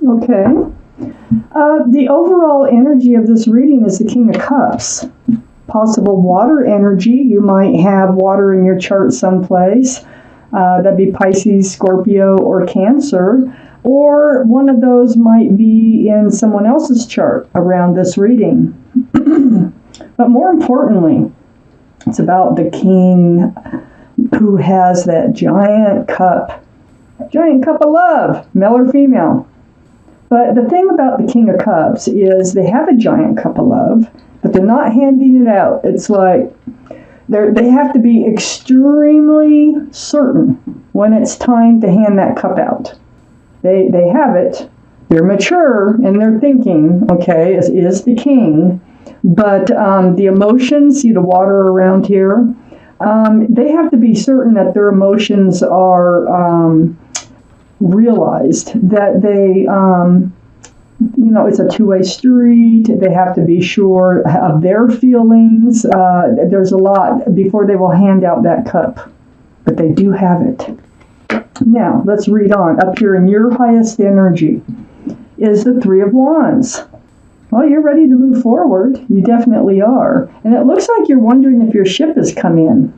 Okay. The overall energy of this reading is the King of Cups. Possible water energy. You might have water in your chart someplace. That'd be Pisces, Scorpio, or Cancer. Or one of those might be in someone else's chart around this reading. But more importantly, it's about the king who has that giant cup of love, male or female. But the thing about the King of Cups is they have a giant cup of love, but they're not handing it out. It's like they have to be extremely certain when it's time to hand that cup out. They have it. They're mature in their thinking, okay, is the king. But the emotions, see the water around here, they have to be certain that their emotions are realized, that they, it's a two-way street. They have to be sure of their feelings. There's a lot before they will hand out that cup, but they do have it. Now, let's read on. Up here in your highest energy is the Three of Wands. Well, you're ready to move forward. You definitely are. And it looks like you're wondering if your ship has come in.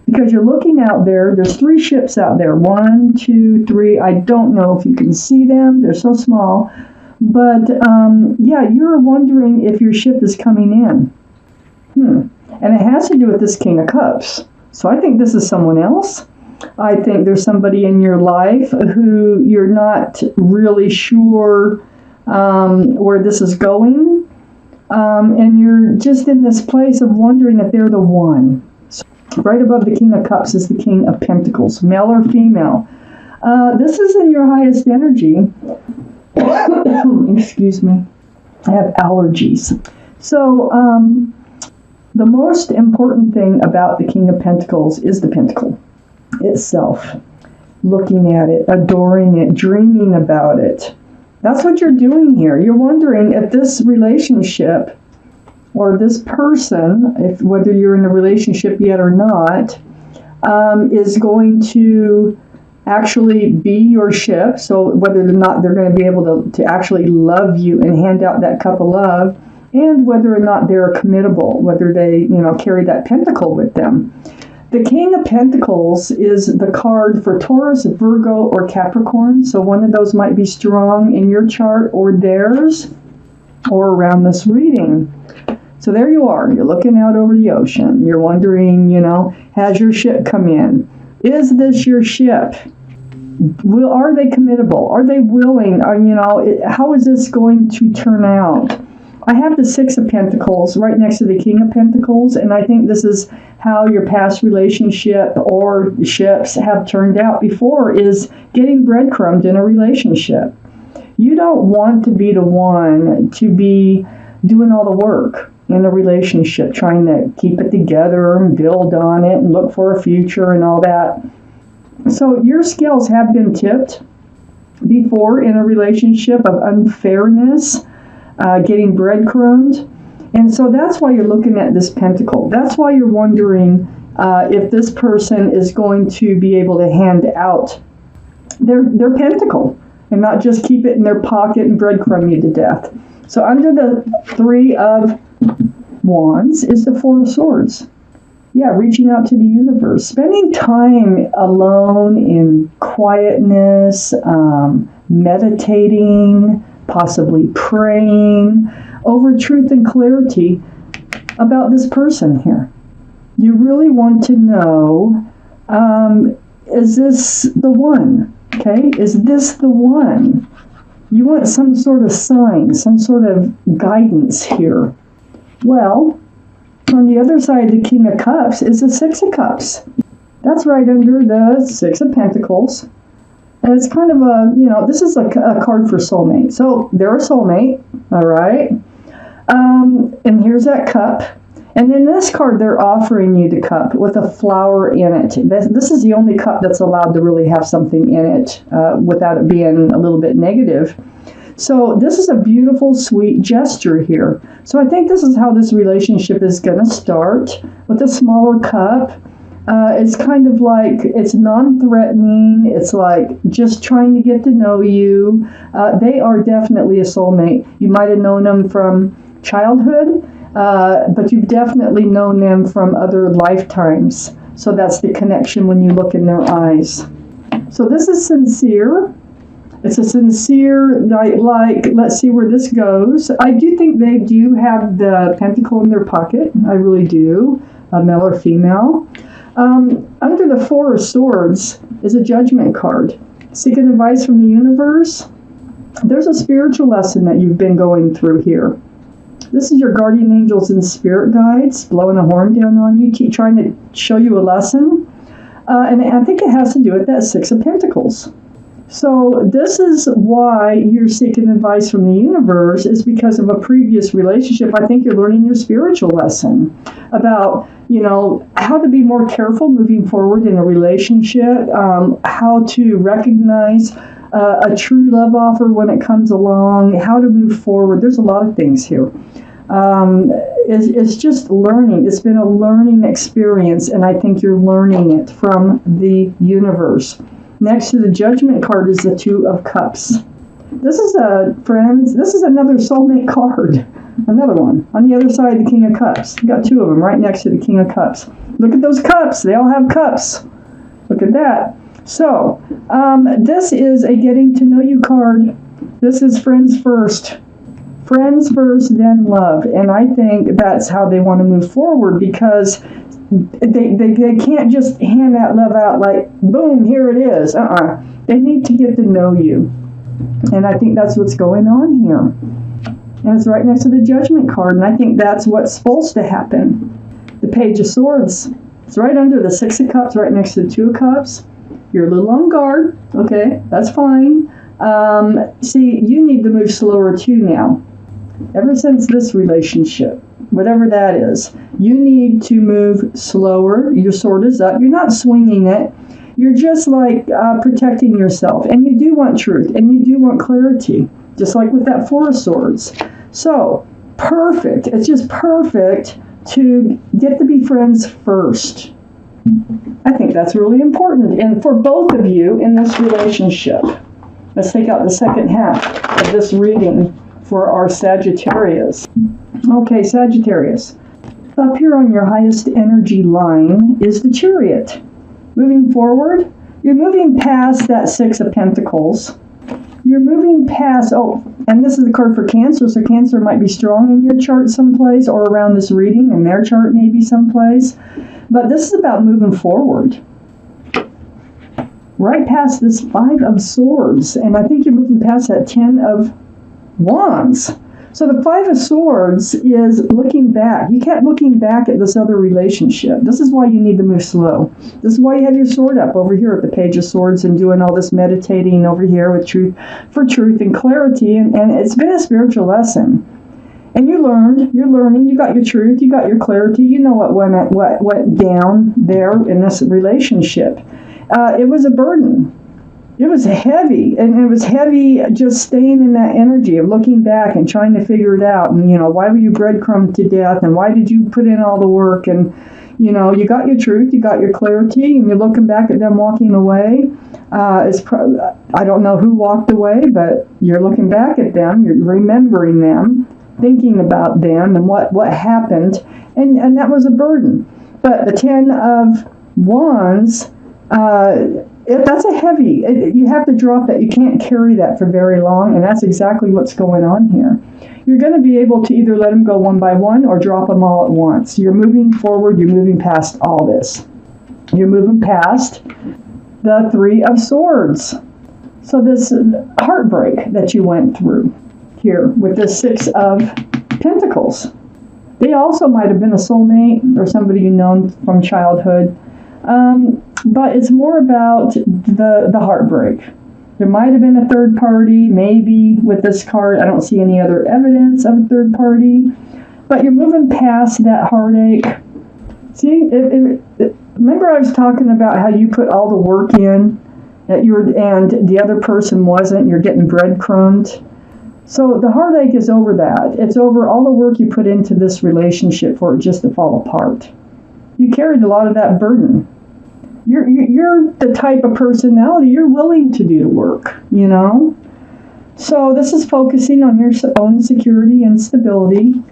Because you're looking out there. There's 3 ships out there. 1, 2, 3. I don't know if you can see them. They're so small. But, you're wondering if your ship is coming in. And it has to do with this King of Cups. So I think this is someone else. I think there's somebody in your life who you're not really sure where this is going. And you're just in this place of wondering if they're the one. So right above the King of Cups is the King of Pentacles, male or female. This is in your highest energy. Excuse me. I have allergies. So the most important thing about the King of Pentacles is the pentacle itself. Looking at it, adoring it, dreaming about it. That's what you're doing here. You're wondering if this relationship or this person, if whether you're in a relationship yet or not, is going to actually be your ship. So whether or not they're going to be able to actually love you and hand out that cup of love, and whether or not they're committable, whether they, carry that pentacle with them. The King of Pentacles is the card for Taurus, Virgo, or Capricorn. So one of those might be strong in your chart or theirs or around this reading. So there you are. You're looking out over the ocean. You're wondering, has your ship come in? Is this your ship? Are they committable? Are they willing? How is this going to turn out? I have the Six of Pentacles right next to the King of Pentacles, and I think this is how your past relationship or ships have turned out before, is getting breadcrumbed in a relationship. You don't want to be the one to be doing all the work in a relationship, trying to keep it together and build on it and look for a future and all that. So your scales have been tipped before in a relationship of unfairness, getting breadcrumbed. And so that's why you're looking at this pentacle. That's why you're wondering if this person is going to be able to hand out their pentacle and not just keep it in their pocket and breadcrumb you to death. So under the Three of Wands is the Four of Swords. Yeah, reaching out to the universe, spending time alone in quietness, meditating, possibly praying over truth and clarity about this person here. You really want to know, is this the one? Okay, is this the one? You want some sort of sign, some sort of guidance here. Well, on the other side of the King of Cups is the Six of Cups. That's right under the Six of Pentacles. And it's kind of this is a card for soulmate. So they're a soulmate, all right? And here's that cup. And in this card, they're offering you the cup with a flower in it. This is the only cup that's allowed to really have something in it without it being a little bit negative. So this is a beautiful, sweet gesture here. So I think this is how this relationship is going to start, with a smaller cup. It's kind of like it's non-threatening. It's like just trying to get to know you. They are definitely a soulmate. You might have known them from childhood, but you've definitely known them from other lifetimes. So that's the connection when you look in their eyes. So this is sincere. It's a sincere, like, let's see where this goes. I do think they do have the pentacle in their pocket. I really do, male or female. Under the Four of Swords is a judgment card. Seeking advice from the universe. There's a spiritual lesson that you've been going through here. This is your guardian angels and spirit guides blowing a horn down on you, keep trying to show you a lesson. And I think it has to do with that Six of Pentacles. So this is why you're seeking advice from the universe, is because of a previous relationship. I think you're learning your spiritual lesson about, how to be more careful moving forward in a relationship, how to recognize a true love offer when it comes along, how to move forward. There's a lot of things here. It's just learning. It's been a learning experience, and I think you're learning it from the universe. Next to the Judgment card is the Two of Cups. This is another soulmate card. Another one. On the other side, the King of Cups. You got two of them right next to the King of Cups. Look at those cups. They all have cups. Look at that. So, this is a getting to know you card. This is friends first. Friends first, then love. And I think that's how they want to move forward, because they can't just hand that love out like, boom, here it is. They need to get to know you. And I think that's what's going on here. And it's right next to the Judgment card, and I think that's what's supposed to happen. The Page of Swords. It's right under the Six of Cups, right next to the Two of Cups. You're a little on guard. Okay, that's fine. See, you need to move slower too now. Ever since this relationship, whatever that is, you need to move slower. Your sword is up. You're not swinging it. You're just like protecting yourself. And you do want truth, and you do want clarity, just like with that Four of Swords. So, perfect. It's just perfect to get to be friends first. I think that's really important, and for both of you in this relationship. Let's take out the second half of this reading for our Sagittarius. Okay, Sagittarius. Up here on your highest energy line is the Chariot. Moving forward, you're moving past that Six of Pentacles. You're moving past, and this is the card for Cancer, so Cancer might be strong in your chart someplace, or around this reading, and their chart maybe someplace. But this is about moving forward. Right past this Five of Swords, and I think you're moving past that Ten of Wands. So the Five of Swords is looking back. You kept looking back at this other relationship. This is why you need to move slow. This is why you have your sword up over here at the Page of Swords and doing all this meditating over here with truth and clarity. And it's been a spiritual lesson. And you're learning, you got your truth, you got your clarity, you know what went down there in this relationship. It was a burden. It was heavy, and it was heavy just staying in that energy of looking back and trying to figure it out. And, why were you breadcrumbed to death, and why did you put in all the work? And, you got your truth, you got your clarity, and you're looking back at them walking away. I don't know who walked away, but you're looking back at them, you're remembering them, thinking about them and what happened, and that was a burden. But the Ten of Wands, that's a heavy, you have to drop that. You can't carry that for very long, and that's exactly what's going on here. You're going to be able to either let them go one by one or drop them all at once. You're moving forward, you're moving past all this. You're moving past the Three of Swords. So this heartbreak that you went through here with the Six of Pentacles. They also might have been a soulmate or somebody you known from childhood. But it's more about the heartbreak. There might have been a third party, maybe with this card. I don't see any other evidence of a third party. But you're moving past that heartache. See, remember I was talking about how you put all the work in and the other person wasn't. You're getting breadcrumbed. So the heartache is over that. It's over all the work you put into this relationship for it just to fall apart. You carried a lot of that burden. You're the type of personality, you're willing to do the work, you know? So this is focusing on your own security and stability.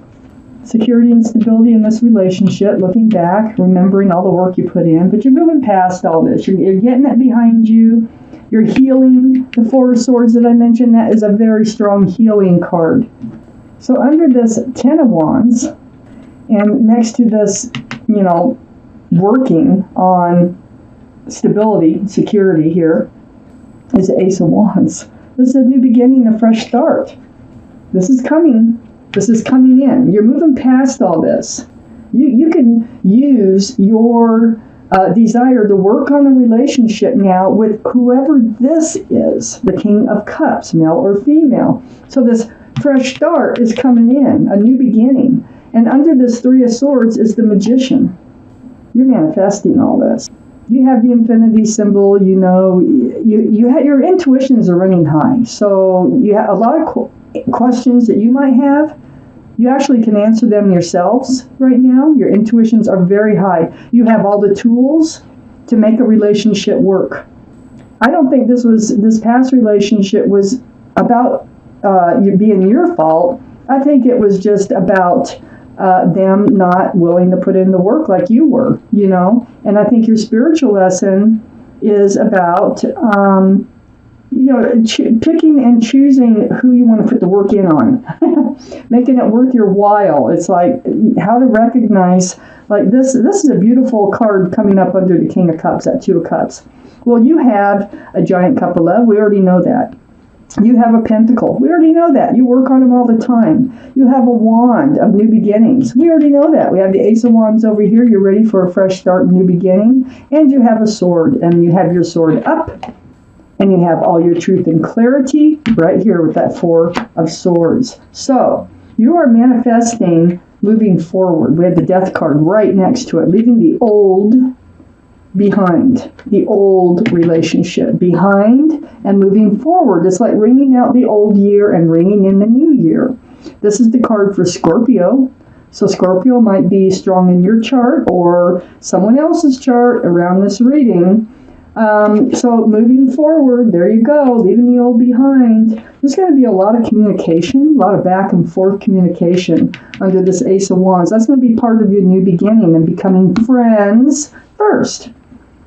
Security and stability in this relationship, looking back, remembering all the work you put in, but you're moving past all this. You're getting it behind you. You're healing. The Four of Swords that I mentioned, that is a very strong healing card. So under this Ten of Wands, and next to this, you know, working on stability, security here, is the Ace of Wands. This is a new beginning, a fresh start. This is coming. This is coming in. You're moving past all this. You can use your desire to work on a relationship now with whoever this is, the King of Cups, male or female. So this fresh start is coming in, a new beginning. And under this Three of Swords is the Magician. You're manifesting all this. You have the infinity symbol, you know, your intuitions are running high. So you have a lot of questions that you might have. You actually can answer them yourselves right now. Your intuitions are very high. You have all the tools to make a relationship work. I don't think this past relationship was about you being your fault. I think it was just about them not willing to put in the work like you were, you know. And I think your spiritual lesson is about picking and choosing who you want to put the work in on, making it worth your while. It's like how to recognize, like this is a beautiful card coming up under the King of Cups, that Two of Cups. Well, you have a giant cup of love. We already know that. You have a pentacle. We already know that. You work on them all the time. You have a wand of new beginnings. We already know that. We have the Ace of Wands over here. You're ready for a fresh start, new beginning. And you have a sword, and you have your sword up. And you have all your truth and clarity right here with that Four of Swords. So you are manifesting moving forward. We have the Death card right next to it, leaving the old behind, the old relationship behind, and moving forward. It's like ringing out the old year and ringing in the new year. This is the card for Scorpio. So Scorpio might be strong in your chart or someone else's chart around this reading. So moving forward, there you go, leaving the old behind. There's going to be a lot of communication, a lot of back and forth communication under this Ace of Wands. That's going to be part of your new beginning and becoming friends first,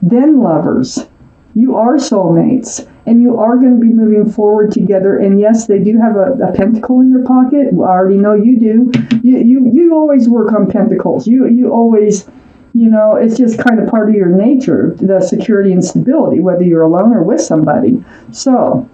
then lovers. You are soulmates, and you are going to be moving forward together. And yes, they do have a pentacle in your pocket. I already know you do. You always work on pentacles. You always, you know, it's just kind of part of your nature, the security and stability, whether you're alone or with somebody. So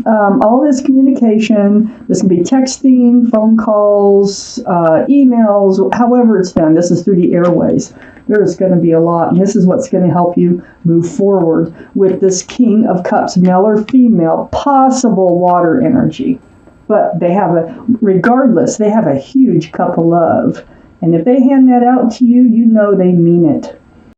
all this communication, this can be texting, phone calls, emails, however it's done. This is through the airways. There's going to be a lot, and this is what's going to help you move forward with this King of Cups, male or female, possible water energy. But they have regardless, they have a huge cup of love. And if they hand that out to you, you know they mean it.